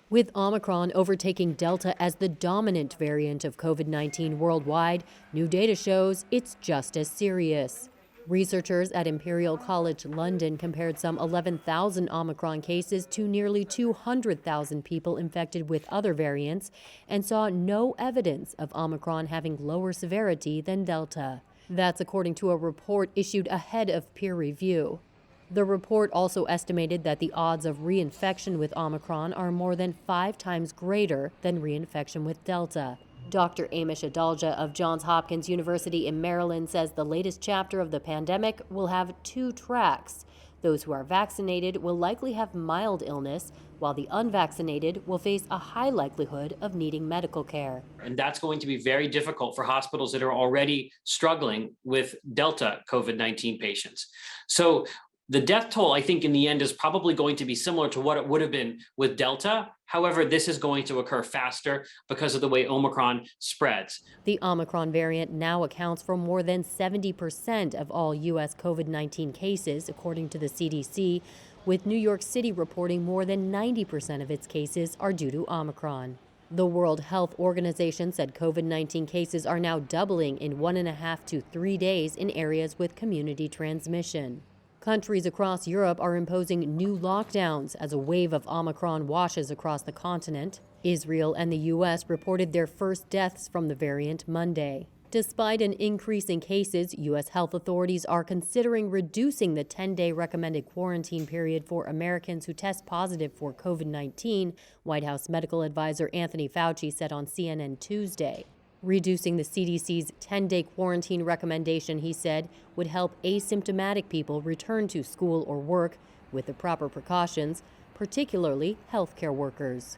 With Omicron overtaking Delta as the dominant variant of COVID-19 worldwide, new data shows it's just as serious. Researchers at Imperial College London compared some 11,000 Omicron cases to nearly 200,000 people infected with other variants and saw no evidence of Omicron having lower severity than Delta. That's according to a report issued ahead of peer review. The report also estimated that the odds of reinfection with Omicron are more than 5 times greater than reinfection with Delta. Dr. Amish Adalja of Johns Hopkins University in Maryland says the latest chapter of the pandemic will have 2 tracks. Those who are vaccinated will likely have mild illness, while the unvaccinated will face a high likelihood of needing medical care. And that's going to be very difficult for hospitals that are already struggling with Delta COVID-19 patients. So the death toll, I think, in the end is probably going to be similar to what it would have been with Delta. However, this is going to occur faster because of the way Omicron spreads. The Omicron variant now accounts for more than 70% of all U.S. COVID-19 cases, according to the CDC, with New York City reporting more than 90% of its cases are due to Omicron. The World Health Organization said COVID-19 cases are now doubling in 1.5 to 3 days in areas with community transmission. Countries across Europe are imposing new lockdowns as a wave of Omicron washes across the continent. Israel and the U.S. reported their first deaths from the variant Monday. Despite an increase in cases, U.S. health authorities are considering reducing the 10-day recommended quarantine period for Americans who test positive for COVID-19, White House medical advisor Anthony Fauci said on CNN Tuesday. Reducing the CDC's 10-day quarantine recommendation, he said, would help asymptomatic people return to school or work with the proper precautions, particularly healthcare workers.